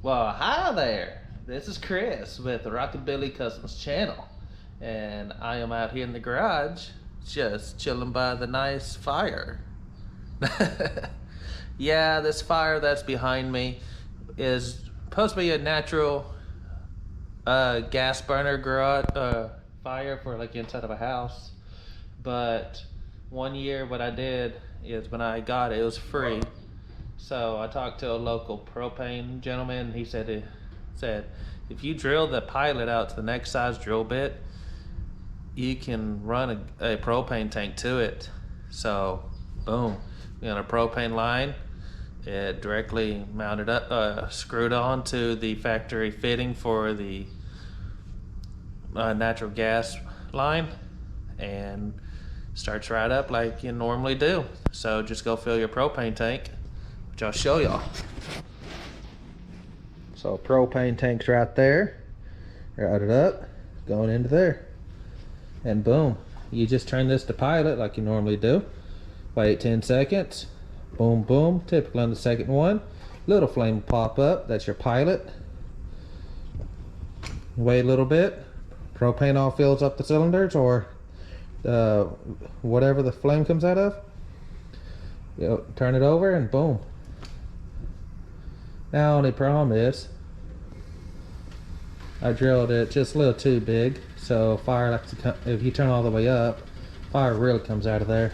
Well, hi there. This is Chris with the Rockabilly Customs channel, and I am out here in the garage, just chilling by the nice fire. Yeah, this fire that's behind me is supposed to be a natural gas burner garage fire for like inside of a house. But one year, what I did is when I got it, it was free. So I talked to a local propane gentleman. And he said if you drill the pilot out to the next size drill bit, you can run a propane tank to it. So boom, we got a propane line. It directly mounted up, screwed on to the factory fitting for the natural gas line, and starts right up like you normally do. So just go fill your propane tank, which I'll show y'all. So propane tank's right there, route it up, going into there, and boom, you just turn this to pilot like you normally do. Wait 10 seconds, boom boom. Typically on the second one, little flame will pop up, that's your pilot. Wait a little bit, propane all fills up the cylinders, or whatever the flame comes out of. Turn it over and boom. Now only problem is I drilled it just a little too big, so fire likes to come. If you turn all the way up, fire really comes out of there.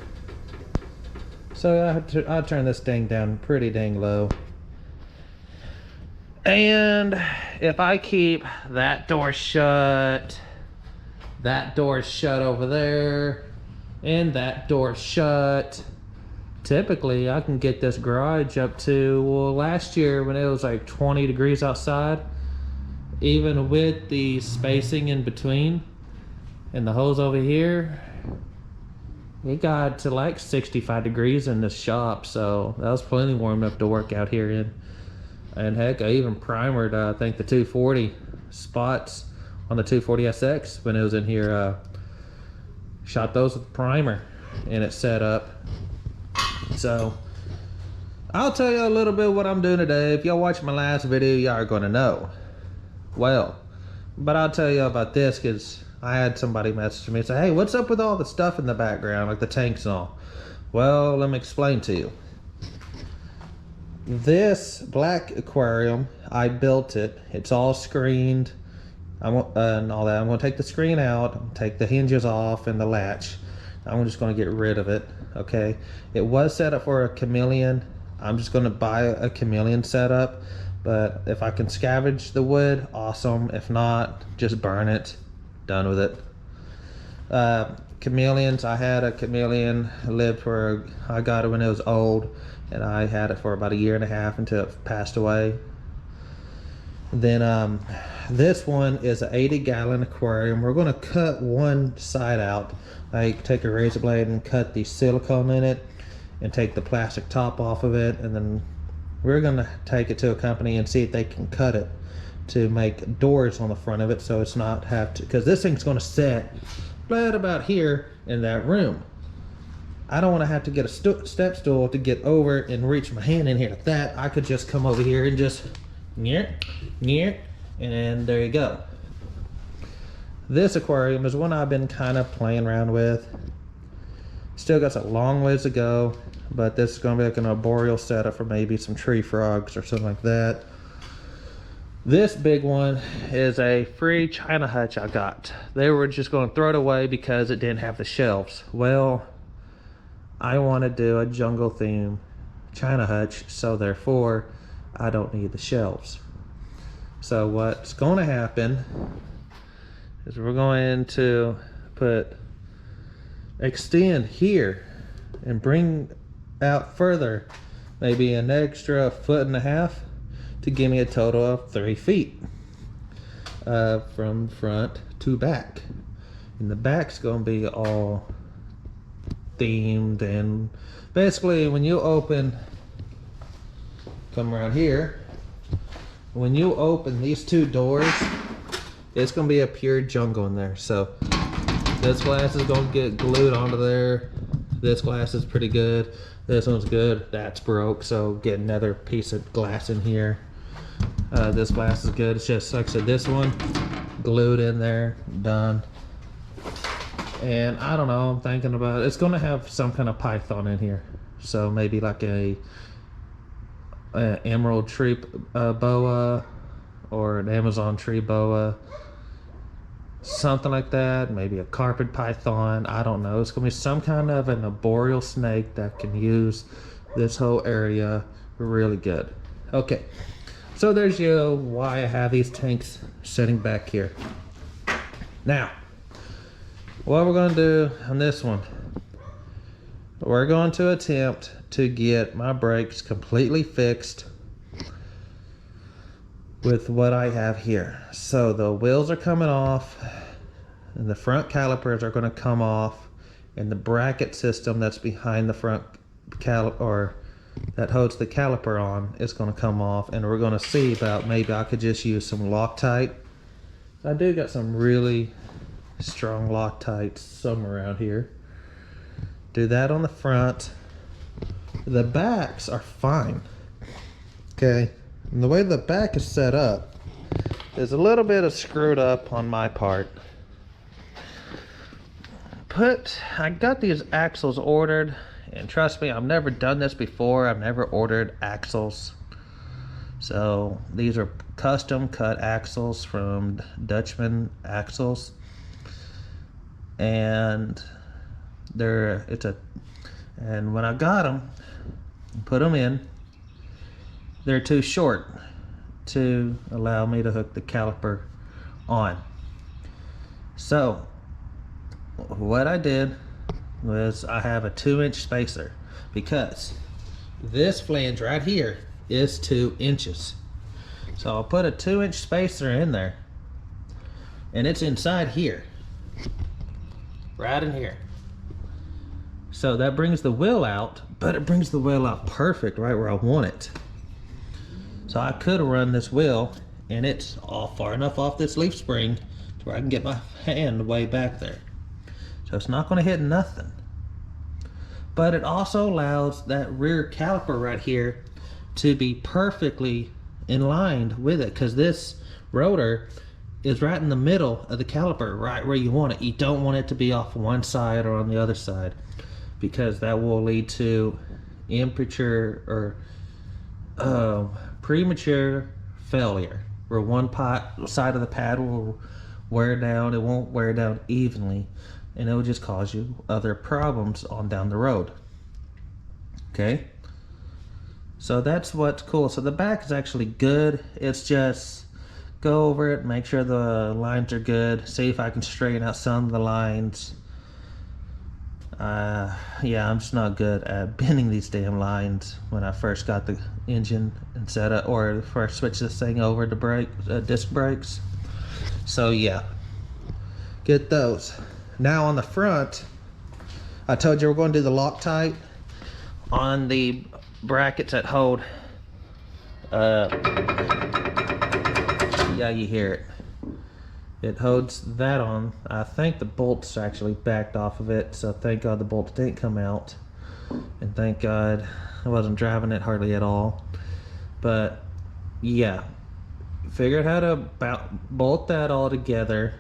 So I turn this thing down pretty dang low. And if I keep that door shut, that door's shut over there, and that door's shut, typically I can get this garage up to, well, last year when it was like 20 degrees outside, even with the spacing in between and the hose over here, it got to like 65 degrees in the shop. So that was plenty warm enough to work out here in. And heck, I even primered I think the 240 spots on the 240SX when it was in here. Shot those with primer and it's set up. So I'll tell you a little bit what I'm doing today. If y'all watch my last video, y'all are gonna know. Well, but I'll tell you about this because I had somebody message me and say, hey, what's up with all the stuff in the background, like the tanks and all? Well, let me explain to you. This black aquarium, I built it. It's all screened and all that. I'm gonna take the screen out, take the hinges off and the latch. I'm just gonna get rid of it, okay? It was set up for a chameleon. I'm just gonna buy a chameleon setup, but if I can scavenge the wood, awesome. If not, just burn it, done with it. Chameleons, I had a chameleon, I got it when it was old, and I had it for about 1.5 years until it passed away. Then this one is an 80-gallon aquarium. We're gonna cut one side out. Like take a razor blade and cut the silicone in it and take the plastic top off of it, and then we're gonna take it to a company and see if they can cut it to make doors on the front of it, so it's not have to, because this thing's gonna set right about here in that room. I don't want to have to get a step stool to get over and reach my hand in here like that. I could just come over here and just and there you go. This aquarium is one I've been kind of playing around with. Still got a long ways to go, but this is going to be like an arboreal setup for maybe some tree frogs or something like that. This big one is a free China hutch I got. They were just going to throw it away because it didn't have the shelves. Well, I want to do a jungle theme China hutch, so therefore I don't need the shelves. So what's going to happen is we're going to extend here and bring out further maybe an extra 1.5 feet to give me a total of 3 feet from front to back. And the back's going to be all themed, and basically when you open, come around here, when you open these two doors, it's gonna be a pure jungle in there. So this glass is gonna get glued onto there. This glass is pretty good. This one's good. That's broke, so get another piece of glass in here. This glass is good. It's just, like I said, this one glued in there, done. And I don't know, I'm thinking about it. It's gonna have some kind of python in here. So maybe like a emerald tree boa, or an Amazon tree boa, something like that. Maybe a carpet python, I don't know. It's gonna be some kind of an arboreal snake that can use this whole area really good. Okay, so there's why I have these tanks sitting back here. Now, what we're going to do on this one, we're going to attempt to get my brakes completely fixed with what I have here. So the wheels are coming off, and the front calipers are going to come off, and the bracket system that's behind the front or that holds the caliper on is going to come off, and we're going to see about maybe I could just use some Loctite. I do got some really strong Loctite somewhere around here. Do that on the front. The backs are fine. Okay, and the way the back is set up is a little bit of screwed up on my part. I got these axles ordered, and trust me, I've never done this before. I've never ordered axles. So these are custom cut axles from Dutchman Axles. And and when I got them, put them in, they're too short to allow me to hook the caliper on. So what I did was I have a 2-inch spacer, because this flange right here is 2 inches. So I'll put a 2-inch spacer in there, and it's inside here, right in here. So that brings the wheel out, but it brings the wheel out perfect right where I want it. So I could have run this wheel, and it's all far enough off this leaf spring to where I can get my hand way back there. So it's not going to hit nothing. But it also allows that rear caliper right here to be perfectly in line with it, because this rotor is right in the middle of the caliper, right where you want it. You don't want it to be off one side or on the other side, because that will lead to immature or premature failure, where one side of the pad will wear down. It won't wear down evenly, and it will just cause you other problems on down the road. Okay, so that's what's cool. So the back is actually good. It's just go over it, make sure the lines are good, see if I can straighten out some of the lines. Yeah, I'm just not good at bending these damn lines when I first got the engine and set up, or first switched this thing over to disc brakes. So yeah, get those. Now on the front, I told you we're going to do the Loctite on the brackets that hold, yeah, you hear it. It holds that on. I think the bolts actually backed off of it, so thank God the bolts didn't come out. And thank God I wasn't driving it hardly at all. But yeah, figured how to bolt that all together.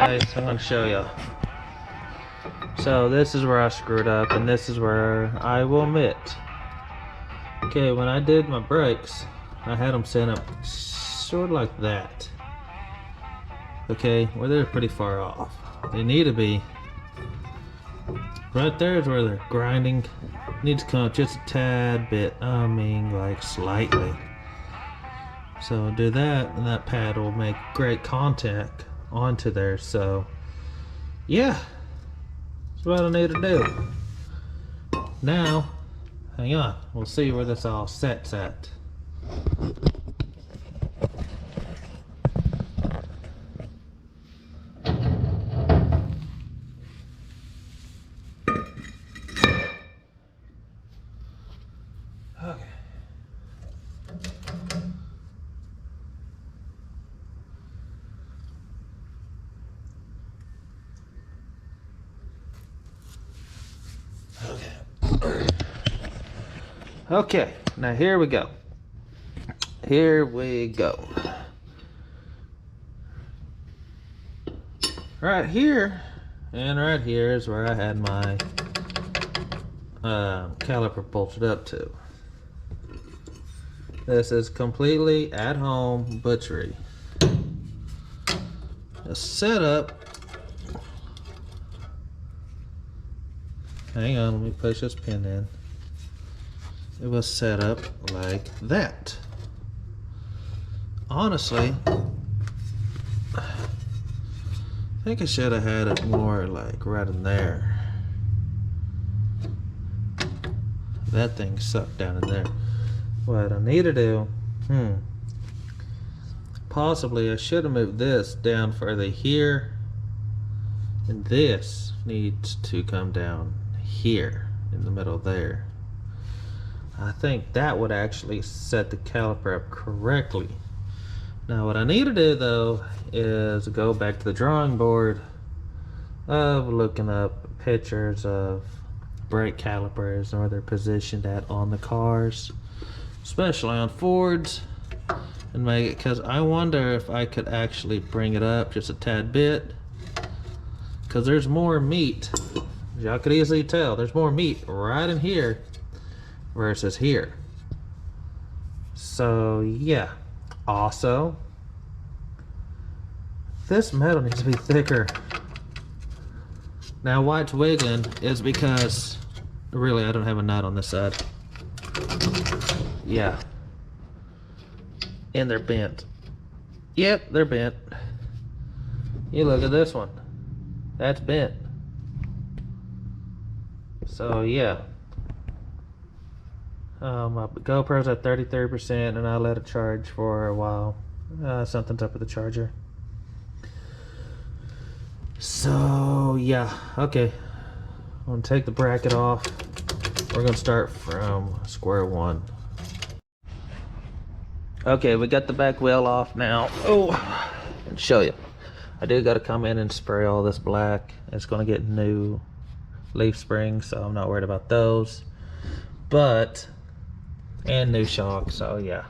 guys, I'm going to show you. So this is where I screwed up, and this is where I will admit. Okay, when I did my brakes, I had them set up sort of like that. Okay, well they're pretty far off. They need to be. Right there is where they're grinding. Needs to come up just a tad bit. I mean, like slightly. So do that, and that pad will make great contact onto there. So, yeah, that's what I need to do. Now, hang on. We'll see where this all sets at. Okay, now here we go. Here we go. Right here and right here is where I had my caliper bolted up to. This is completely at home butchery. The setup. Hang on, let me push this pin in. It was set up like that. Honestly, I think I should have had it more like right in there. That thing sucked down in there. What I need to do, possibly I should have moved this down further here, and this needs to come down here in the middle there. I think that would actually set the caliper up correctly. Now what I need to do though is go back to the drawing board of looking up pictures of brake calipers and where they're positioned at on the cars, especially on Fords, and make it, because I wonder if I could actually bring it up just a tad bit, because there's more meat. As y'all could easily tell, there's more meat right in here versus here. So yeah. Also, this metal needs to be thicker. Now why it's wiggling is because really I don't have a nut on this side. Yeah. And they're bent. Yep, they're bent. You look at this one. That's bent. So yeah. My GoPro's at 33% and I let it charge for a while. Something's up with the charger. So yeah, okay. I'm gonna take the bracket off. We're gonna start from square one. Okay, we got the back wheel off now. Oh, I'll show you. I do gotta come in and spray all this black. It's gonna get new leaf springs, so I'm not worried about those. But and new shocks, so yeah.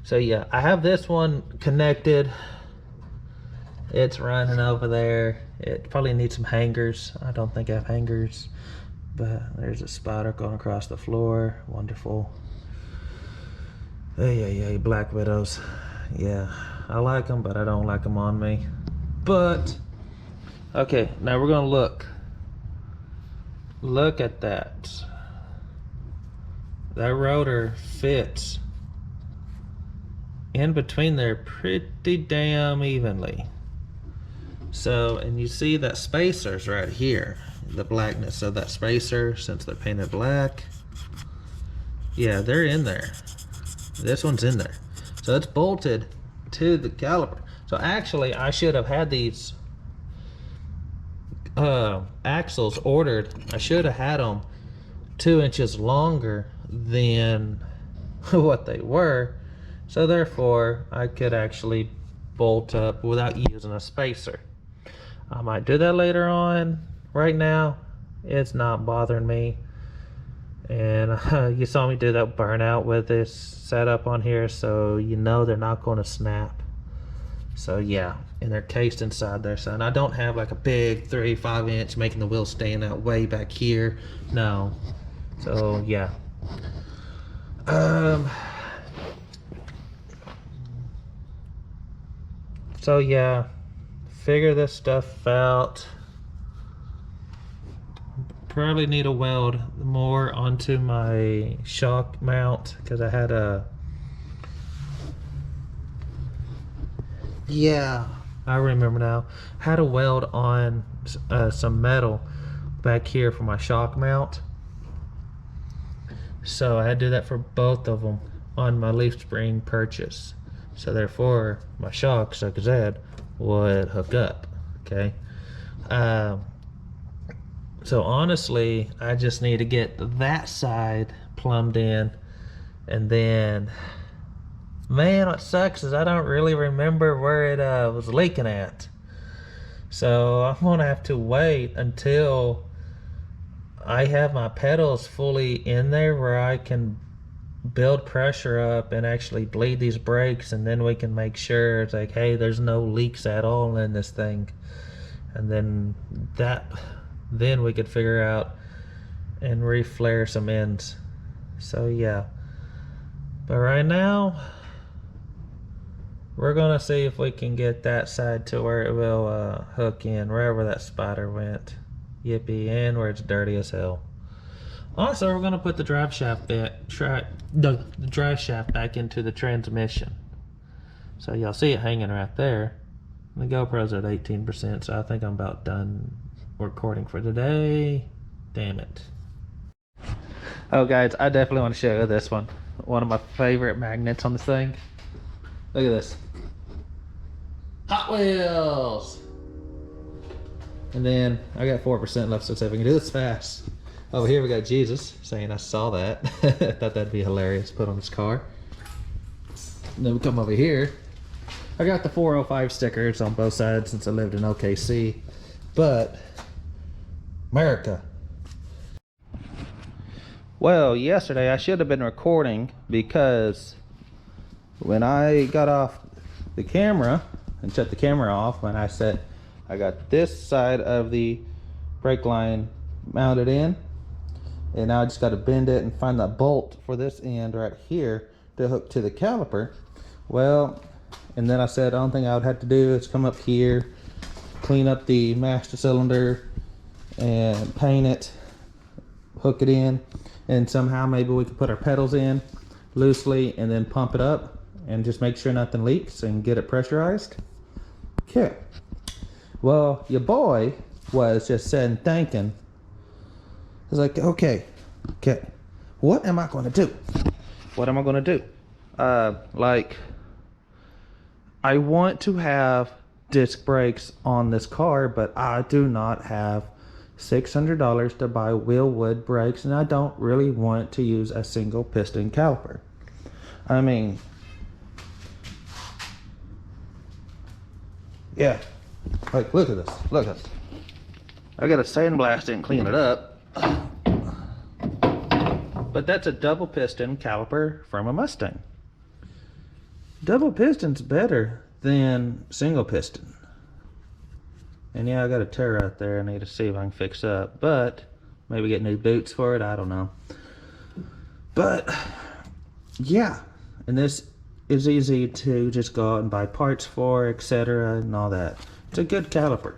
So yeah, I have this one connected. It's running over there. It probably needs some hangers. I don't think I have hangers, but there's a spider going across the floor. Wonderful. Hey, Black Widows. Yeah, I like them, but I don't like them on me. But okay, now we're gonna look. Look at that. That rotor fits in between there pretty damn evenly. So, and you see that spacer's right here, the blackness of that spacer, since they're painted black. Yeah, they're in there. This one's in there. So it's bolted to the caliper. So actually, I should have had these axles ordered. I should have had them 2 inches longer than what they were, so therefore I could actually bolt up without using a spacer. I might do that later on. Right now it's not bothering me, and you saw me do that burnout with this setup on here, so you know they're not going to snap. So yeah, and they're cased inside there. So, and I don't have like a big 3-5 inch making the wheel stand out way back here. No. So yeah. So yeah, figure this stuff out. Probably need to weld more onto my shock mount because I had a, yeah, I remember now. Had a weld on some metal back here for my shock mount. So I had to do that for both of them on my leaf spring purchase. So therefore, my shocks, like I said, would hook up. Okay. So honestly, I just need to get that side plumbed in, and then, man, what sucks is I don't really remember where it was leaking at. So I'm gonna have to wait until I have my pedals fully in there where I can build pressure up and actually bleed these brakes, and then we can make sure it's like, hey, there's no leaks at all in this thing. And then we could figure out and reflare some ends. So yeah, but right now we're gonna see if we can get that side to where it will hook in wherever that spider went. Yippee, and where it's dirty as hell. Also, we're gonna put the drive shaft the drive shaft back into the transmission. So y'all see it hanging right there. The GoPro's at 18%, so I think I'm about done recording for today. Damn it. Oh guys, I definitely want to show you this one. One of my favorite magnets on this thing. Look at this. Hot Wheels! And then I got 4% left, so let's see if we can do this fast. Over here we got Jesus saying I saw that. I thought that'd be hilarious, put on his car. And then we come over here. I got the 405 stickers on both sides since I lived in OKC. But America. Well, yesterday I should have been recording because when I got off the camera and shut the camera off, when I said I got this side of the brake line mounted in, and now I just got to bend it and find that bolt for this end right here to hook to the caliper. Well, and then I said the only thing I would have to do is come up here, clean up the master cylinder and paint it, hook it in, and somehow maybe we could put our pedals in loosely and then pump it up and just make sure nothing leaks and get it pressurized. Okay. Well, your boy was just sitting thinking. I was like, okay, what am I going to do? What am I going to do? Like, I want to have disc brakes on this car, but I do not have $600 to buy wheel wood brakes, and I don't really want to use a single piston caliper. I mean, yeah, like look at this, look at this. I gotta sandblast it and clean it up. But that's a double piston caliper from a Mustang. Double piston's better than single piston. And yeah, I got a tear right there I need to see if I can fix up, but maybe get new boots for it, I don't know. But yeah, and this is easy to just go out and buy parts for, etc. and all that. It's a good caliper,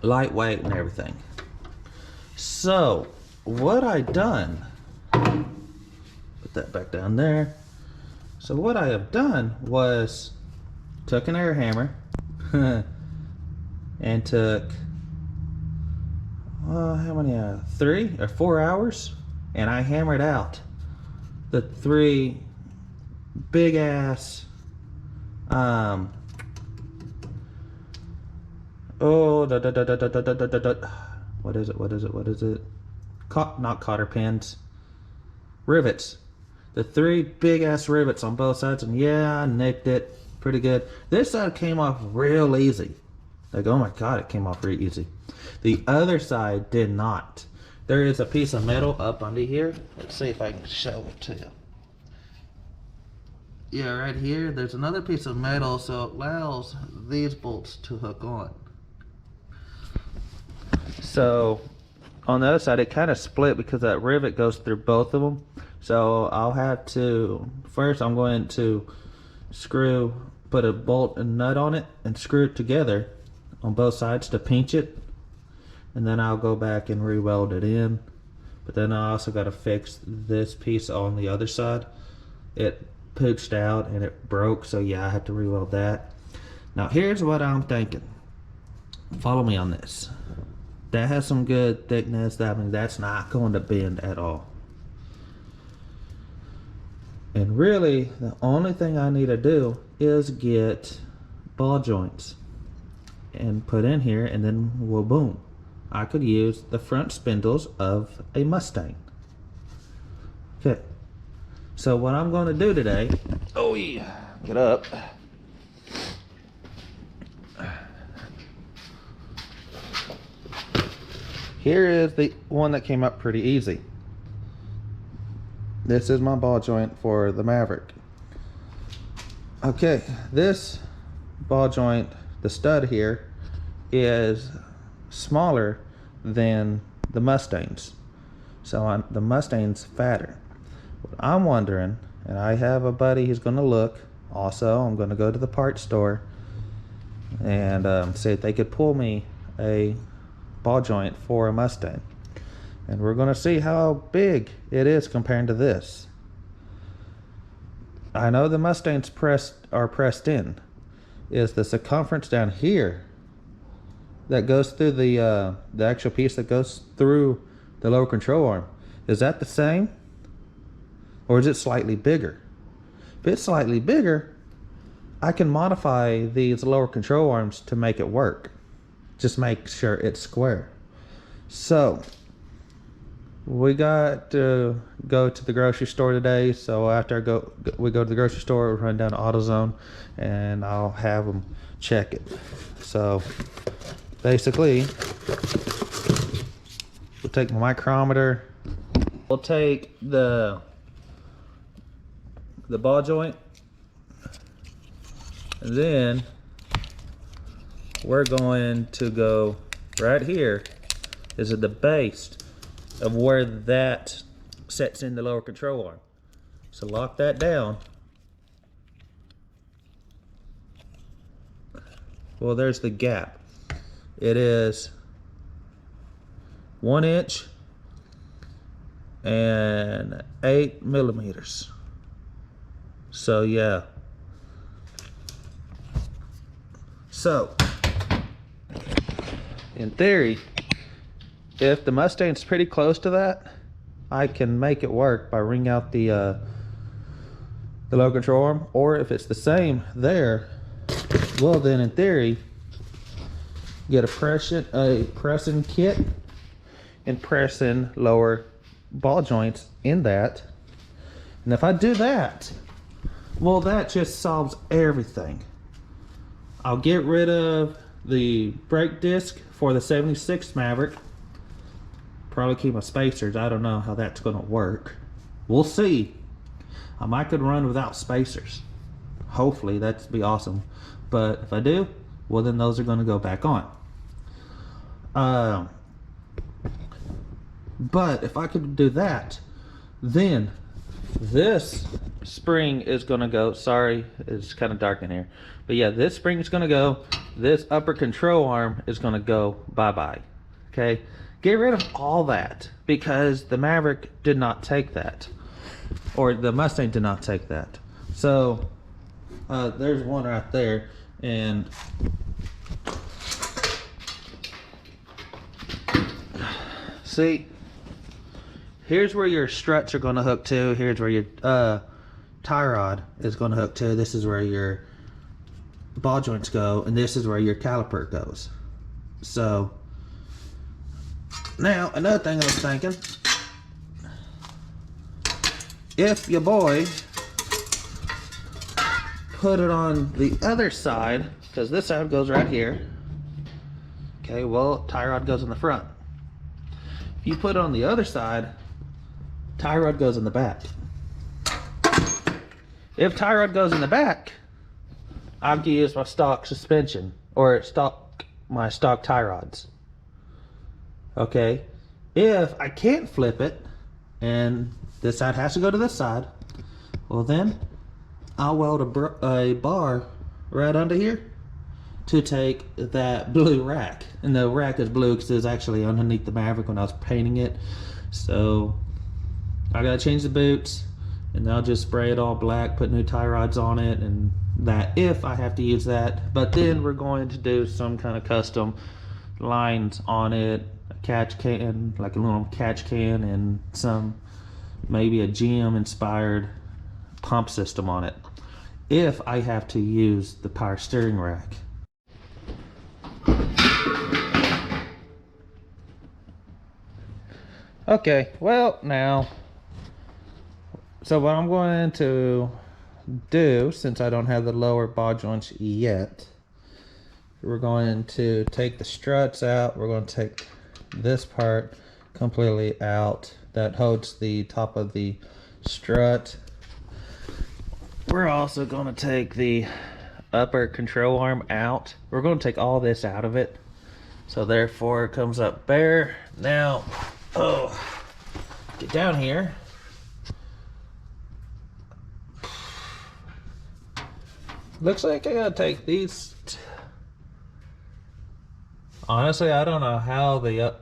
lightweight and everything. So what I done, put that back down there. So what I have done was took an air hammer and took how many 3 or 4 hours, and I hammered out the 3 big ass what is it, not cotter pins, rivets. The 3 big ass rivets on both sides, and yeah, I nicked it pretty good. This side came off real easy. Like, oh my god, it came off really easy. The other side did not. There is a piece of metal up under here. Let's see if I can show it to you. yeah, right here, there's another piece of metal, so it allows these bolts to hook on. So on the other side, it kind of split because that rivet goes through both of them. So I'll have to, first I'm going to put a bolt and nut on it and screw it together on both sides to pinch it. And then I'll go back and re-weld it in. But then I also got to fix this piece on the other side. It pooched out and it broke, so yeah, I have to re-weld that. Now here's what I'm thinking. Follow me on this. That has some good thickness. I mean, that's not going to bend at all. And really, the only thing I need to do is get ball joints and put in here, and then well, boom. I could use the front spindles of a Mustang. Okay. So what I'm going to do today, oh yeah, get up. Here is the one that came up pretty easy. This is my ball joint for the Maverick. Okay, this ball joint, the stud here, is smaller than the Mustang's. So the Mustang's fatter. What I'm wondering, and I have a buddy who's going to look. Also, I'm going to go to the parts store and see if they could pull me a ball joint for a Mustang. And we're going to see how big it is compared to this. I know the Mustangs are pressed in. Is the circumference down here that goes through the actual piece that goes through the lower control arm, is that the same? Or is it slightly bigger? If it's slightly bigger, I can modify these lower control arms to make it work. Just make sure it's square. So we got to go to the grocery store today. So after we go to the grocery store, we run down to AutoZone and I'll have them check it. So basically, we'll take my micrometer. We'll take the ball joint, and then we're going to go right here. Is at the base of where that sets in the lower control arm. So lock that down. Well, there's the gap. It is 1 inch and 8 millimeters. So yeah. So in theory, if the Mustang's pretty close to that, I can make it work by wringing out the low control arm. Or if it's the same there, well then in theory, get a pressing kit and press in lower ball joints in that. And if I do that, well, that just solves everything. I'll get rid of the brake disc for the 76 Maverick. Probably keep my spacers. I don't know how that's going to work. We'll see. I might could run without spacers. Hopefully, that'd be awesome. But if I do, well then those are going to go back on. But if I could do that, then this spring is going to go. Sorry, it's kind of dark in here. But yeah, this spring is going to go. This upper control arm is going to go bye-bye. Okay? Get rid of all that because the Maverick did not take that. Or the Mustang did not take that. So, there's one right there. And see, here's where your struts are going to hook to. Here's where your tie rod is going to hook to. This is where your ball joints go, and this is where your caliper goes. So now another thing I was thinking, if your boy put it on the other side, because this side goes right here. Okay, well, tie rod goes in the front. If you put it on the other side, tie rod goes in the back. If tie rod goes in the back, I can use my stock suspension or my stock tie rods. Okay, if I can't flip it and this side has to go to this side, well then I'll weld a bar right under here to take that blue rack. And the rack is blue because it's actually underneath the Maverick when I was painting it. So I gotta change the boots, and I'll just spray it all black, put new tie rods on it, and that if I have to use that. But then we're going to do some kind of custom lines on it, a catch can, like a little catch can, and some maybe a GM inspired pump system on it if I have to use the power steering rack. Okay, well now, so what I'm going to do, since I don't have the lower ball joints yet, we're going to take the struts out. We're going to take this part completely out that holds the top of the strut. We're also going to take the upper control arm out. We're going to take all this out of it, so therefore it comes up bare. Now, get down here. Looks like I gotta take these. Honestly, I don't know how the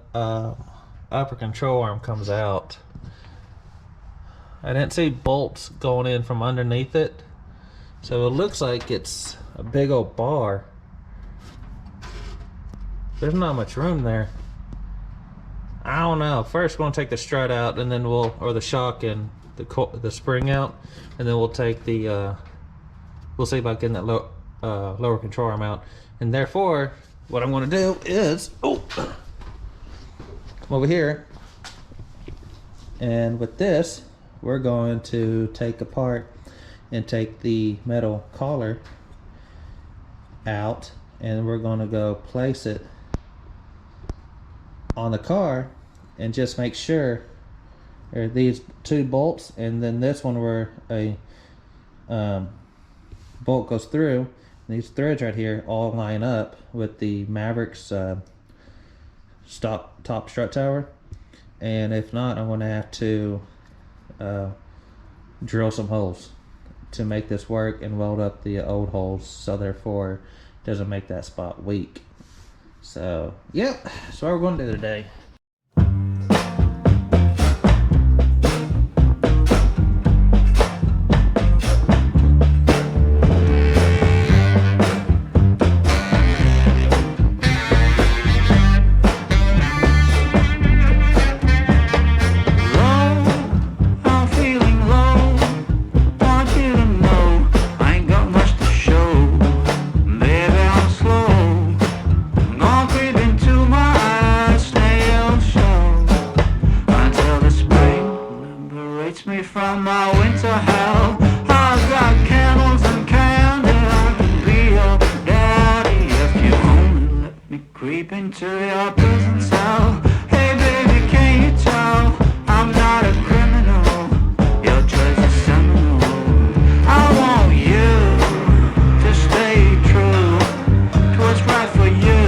upper control arm comes out. I didn't see bolts going in from underneath it, so it looks like it's a big old bar. There's not much room there. I don't know. First, we're gonna take the strut out, and then or the shock and the spring out, and then we'll take the. We'll see about getting that lower control arm out, and therefore, what I'm gonna do is come over here, and with this, we're going to take apart and take the metal collar out, and we're gonna go place it on the car and just make sure there are these two bolts, and then this one where a bolt goes through. These threads right here all line up with the Maverick's top strut tower, and if not, I'm going to have to drill some holes to make this work and weld up the old holes, so therefore it doesn't make that spot weak. So yep, that's what we're going to do today. From my winter hell, I've got candles and candy. I can be your daddy if you only let me creep into your prison cell. Hey baby, can you tell I'm not a criminal? Your choice is seminal. I want you to stay true to what's right for you,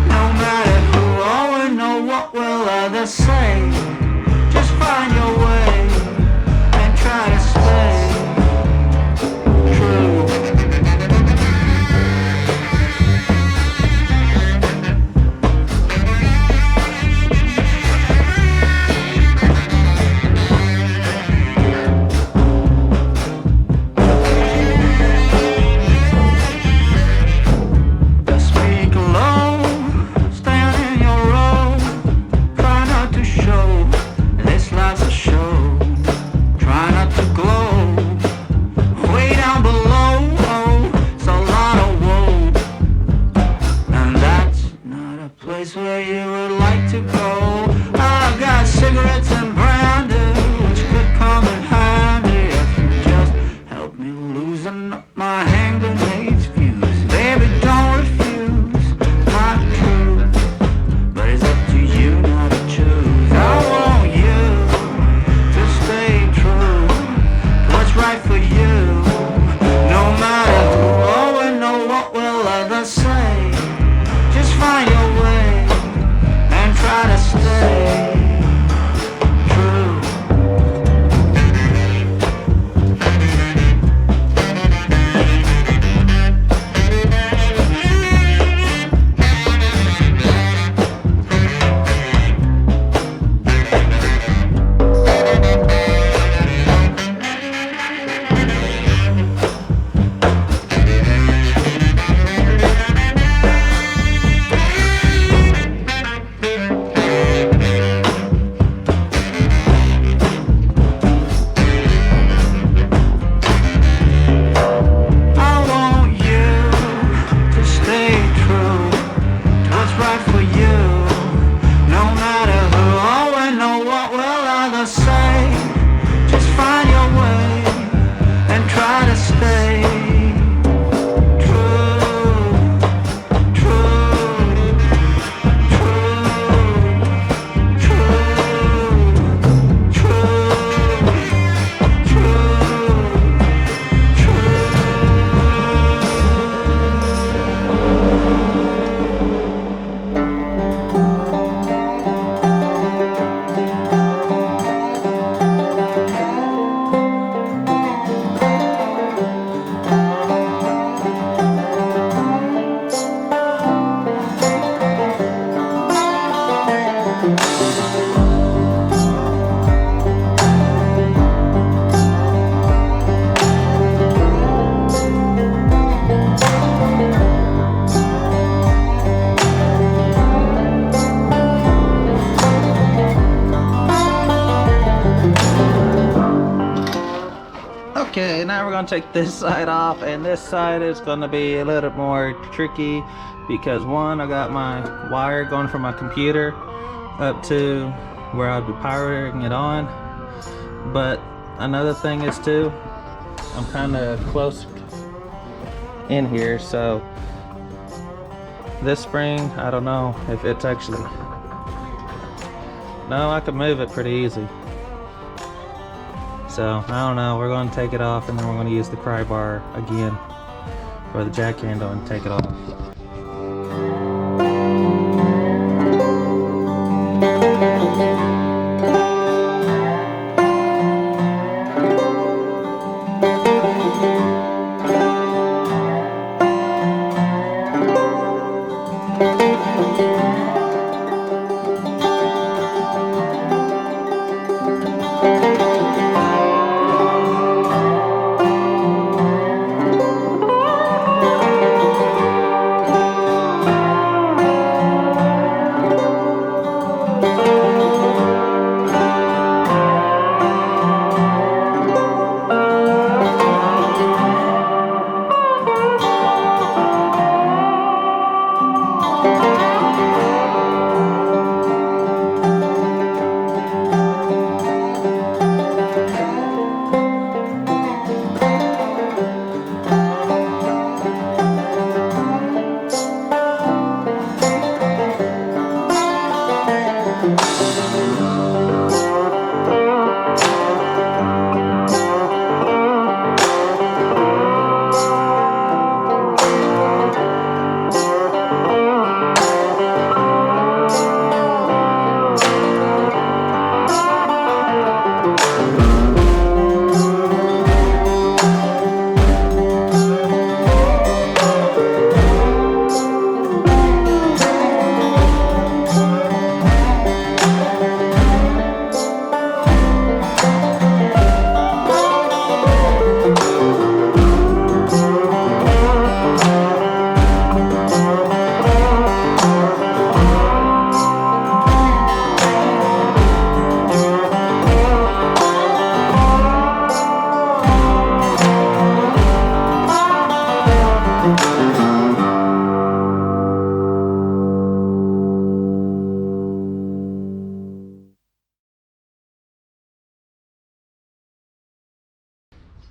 no matter who or know what will others say. Just find your way. Try to stay true. Just speak low, stand in your row. Try not to show this life's a show. Try not to glow. Way down below, it's a lot of woe. And that's not a place where you would like to go. I've got cigarettes and brandy, which could come in handy if you just help me loosen up my hand grenades fuse. Baby, don't refuse my truth, but it's up to you not to choose. I want you to stay true, what's right for you. true to what's right for you. No matter who or when or what will others say, just find your way and try to stay true, true, true, true, true, Okay, now we're gonna take this side off, and this side is gonna be a little more tricky because one, I got my wire going from my computer up to where I'd be powering it on, but another thing is too, I'm kind of close in here, so this spring, I don't know if it's actually, no, I could move it pretty easy. So, I don't know, we're going to take it off and then we're going to use the pry bar again for the jack handle and take it off.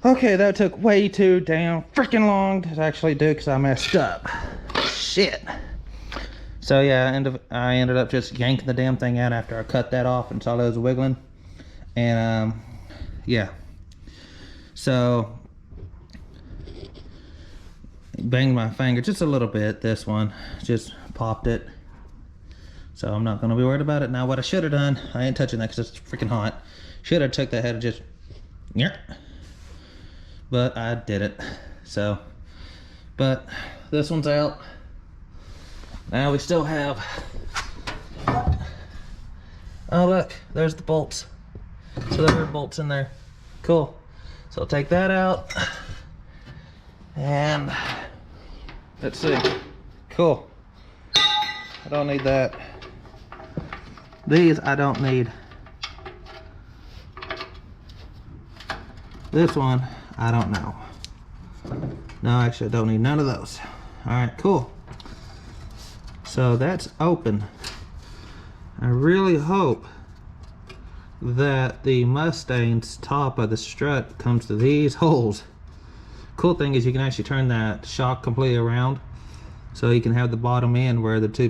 Okay, that took way too damn freaking long to actually do because I messed up. Shit. So yeah, I ended up just yanking the damn thing out after I cut that off and saw those wiggling. And yeah. So banged my finger just a little bit. This one just popped it. So I'm not gonna be worried about it. Now what I should have done, I ain't touching that because it's freaking hot. Should have took that head and just, yeah. But I did it. So, but this one's out. Now we still have, oh look, there's the bolts. So there are bolts in there. Cool. So I'll take that out. And let's see. Cool. I don't need that. These I don't need. This one, I don't know. No, actually I don't need none of those. Alright, cool. So that's open. I really hope that the Mustang's top of the strut comes to these holes. Cool thing is you can actually turn that shock completely around, so you can have the bottom end where the two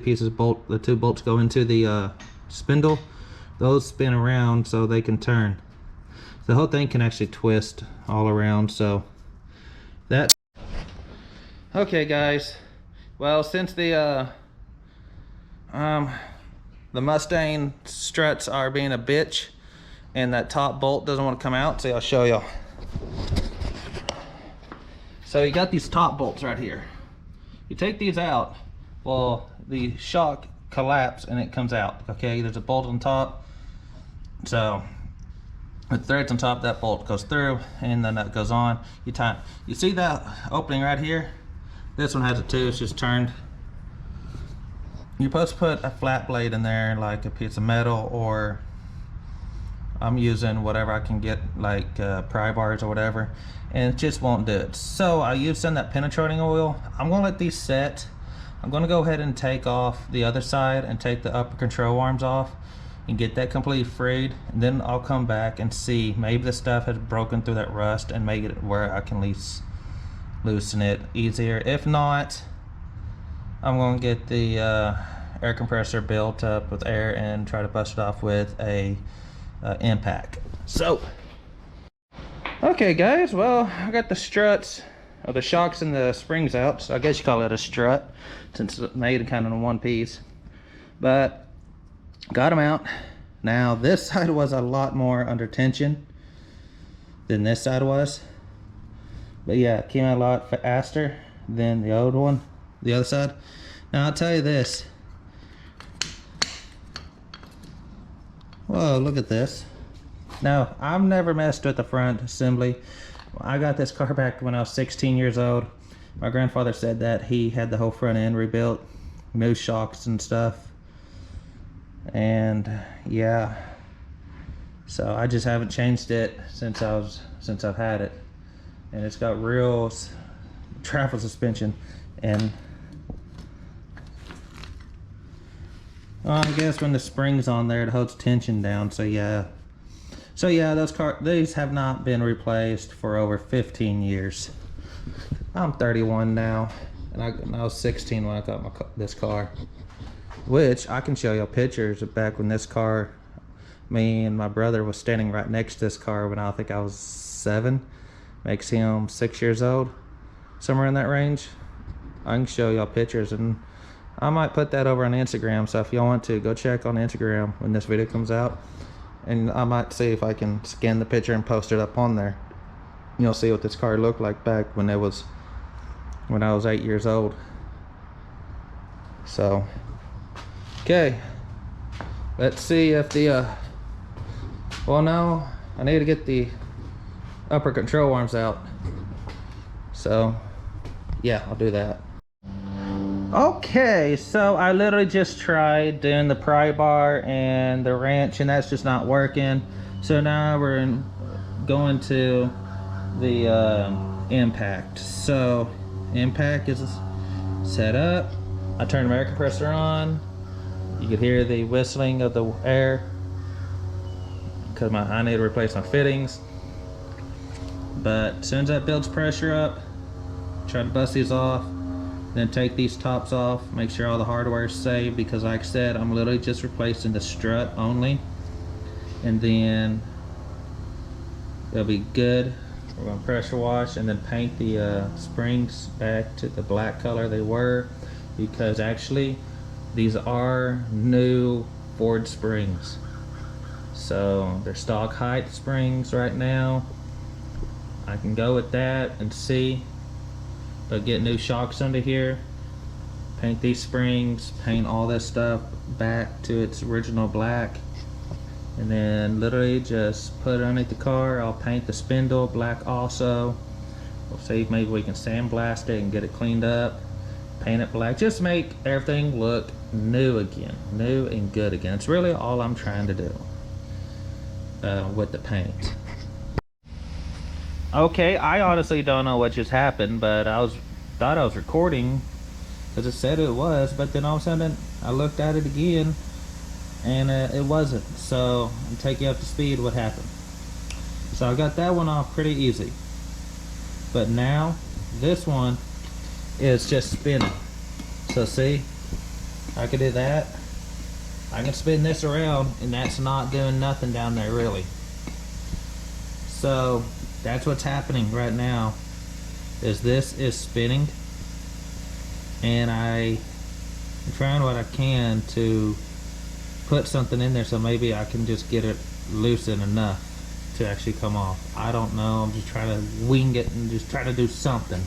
bolts go into the spindle. Those spin around so they can turn. The whole thing can actually twist all around. So that. Okay, guys. Well, since the Mustang struts are being a bitch, and that top bolt doesn't want to come out, so I'll show y'all. So you got these top bolts right here. You take these out, well, the shock collapses and it comes out. Okay, there's a bolt on top, so the threads on top, that bolt goes through, and then that goes on. You tie. You see that opening right here? This one has it too. It's just turned. You're supposed to put a flat blade in there, like a piece of metal, or I'm using whatever I can get, like pry bars or whatever, and it just won't do it. So I use some of that penetrating oil. I'm gonna let these set. I'm gonna go ahead and take off the other side and take the upper control arms off and get that completely freed, and then I'll come back and see maybe the stuff has broken through that rust and make it where I can at least loosen it easier. If not, I'm gonna get the air compressor built up with air and try to bust it off with a impact. So okay guys, well, I got the struts, or the shocks and the springs out, so I guess you call it a strut since it's made kind of in one piece, but got them out. Now this side was a lot more under tension than this side was, but yeah, it came out a lot faster than the old one, the other side. Now I'll tell you this. Whoa, look at this. Now, I've never messed with the front assembly. I got this car back when I was 16 years old. My grandfather said that he had the whole front end rebuilt, new shocks and stuff. And yeah, so I just haven't changed it since I've had it. And it's got real travel suspension, and well, I guess when the spring's on there, it holds tension down. So yeah, these have not been replaced for over 15 years. I'm 31 now, and I was 16 when I got this car, which I can show you pictures of back when this car, me and my brother was standing right next to this car when I think I was 7, makes him 6 years old, somewhere in that range. I can show y'all pictures, and I might put that over on Instagram, so if y'all want to, go check on Instagram when this video comes out, and I might see if I can scan the picture and post it up on there. You'll see what this car looked like back when I was 8 years old. So okay, let's see if the well, no, I need to get the upper control arms out, so yeah, I'll do that. Okay, so I literally just tried doing the pry bar and the wrench, and that's just not working. So now we're going to the impact. So impact is set up. I turn the air compressor on. You can hear the whistling of the air because I need to replace my fittings. But as soon as that builds pressure up, try to bust these off. Then take these tops off, make sure all the hardware is saved, because like I said, I'm literally just replacing the strut only, and then it'll be good. We're going to pressure wash and then paint the springs back to the black color they were, because actually these are new Ford springs, so they're stock height springs right now. I can go with that and see, but get new shocks under here, paint these springs, paint all this stuff back to its original black, and then literally just put it underneath the car. I'll paint the spindle black also. We'll see if maybe we can sandblast it and get it cleaned up, paint it black, just make everything look new again, new and good again. It's really all I'm trying to do with the paint. Okay, I honestly don't know what just happened, but thought I was recording, because it said it was, but then all of a sudden I looked at it again and it wasn't. So I'll take you up to speed what happened. So I got that one off pretty easy, but now this one is just spinning. So see, I can do that. I can spin this around and that's not doing nothing down there really. So that's what's happening right now, is this is spinning, and I'm trying what I can to put something in there so maybe I can just get it loosened enough to actually come off. I don't know, I'm just trying to wing it and just try to do something.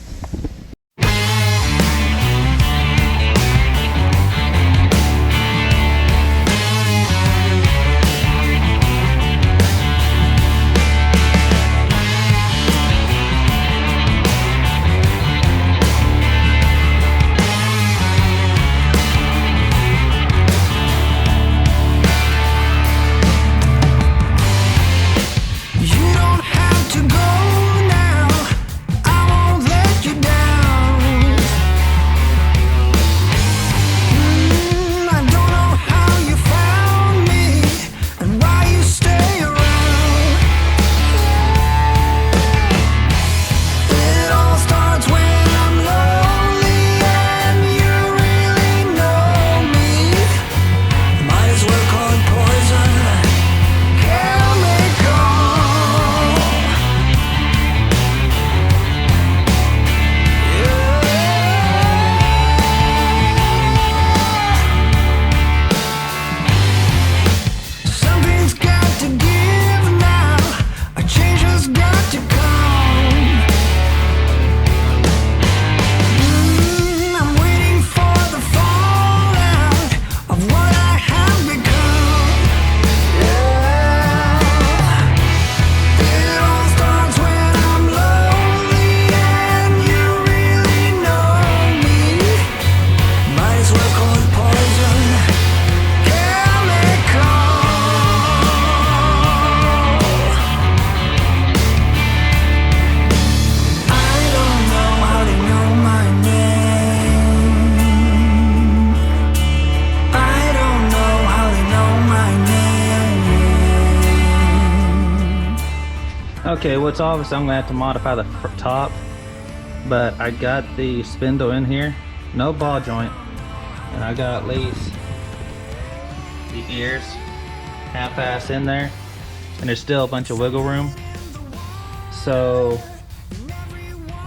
Okay, what's obvious, I'm gonna have to modify the top, but I got the spindle in here, no ball joint, and I got at least the ears half-ass in there, and there's still a bunch of wiggle room. So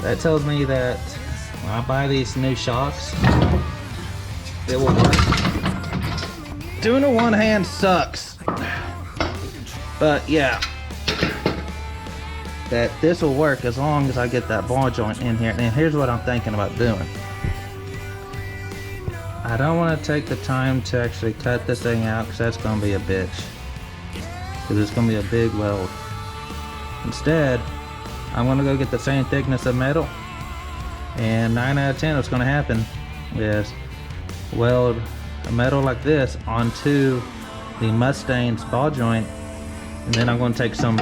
that tells me that when I buy these new shocks, it will work. Doing it one hand sucks, but yeah, that this will work as long as I get that ball joint in here. And here's what I'm thinking about doing. I don't want to take the time to actually cut this thing out because that's going to be a bitch, because it's going to be a big weld. Instead, I'm going to go get the same thickness of metal, and 9 out of 10 what's going to happen is weld a metal like this onto the Mustang's ball joint, and then I'm going to take some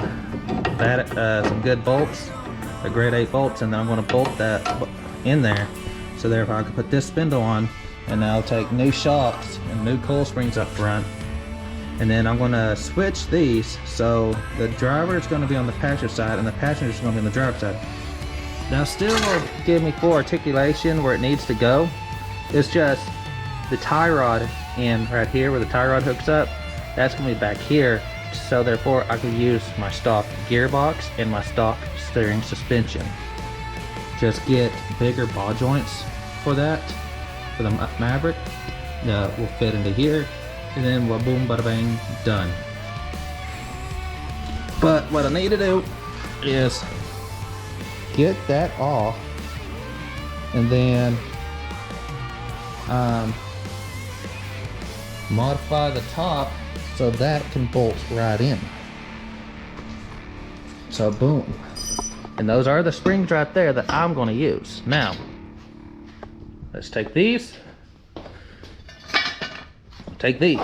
good bolts, the grade 8 bolts, and then I'm going to bolt that in there, so therefore I can put this spindle on, and now I'll take new shocks and new coil springs up front, and then I'm going to switch these so the driver is going to be on the passenger side and the passenger is going to be on the driver's side. Now still will give me full articulation where it needs to go. It's just the tie rod in right here where the tie rod hooks up, that's going to be back here. So therefore I could use my stock gearbox and my stock steering suspension. Just get bigger ball joints for that, for the Maverick. Will fit into here, and then we'll boom bada bang, done. But what I need to do is get that off, and then modify the top so that can bolt right in. So boom. And those are the springs right there that I'm going to use. Now, let's take these. Take these.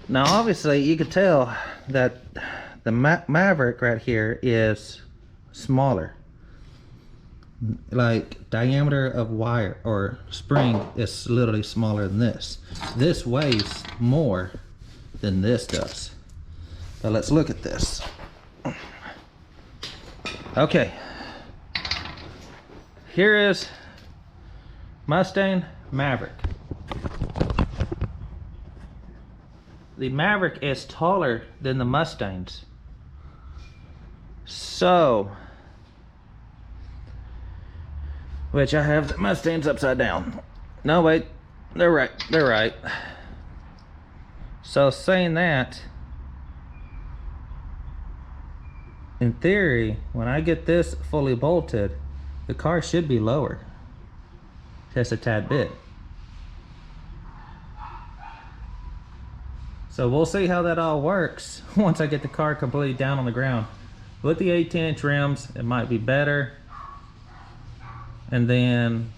Now obviously you can tell that the Maverick right here is smaller. like diameter of wire or spring is literally smaller than this. This weighs more than this does. But let's look at this. Okay. Here is Mustang Maverick. The Maverick is taller than the Mustangs. So, which I have the Mustangs upside down. No, wait, they're right, they're right. So saying that, in theory, when I get this fully bolted, the car should be lowered. Just a tad bit. So we'll see how that all works once I get the car completely down on the ground. With the 18-inch rims, it might be better. And then,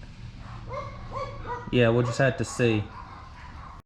yeah, we'll just have to see.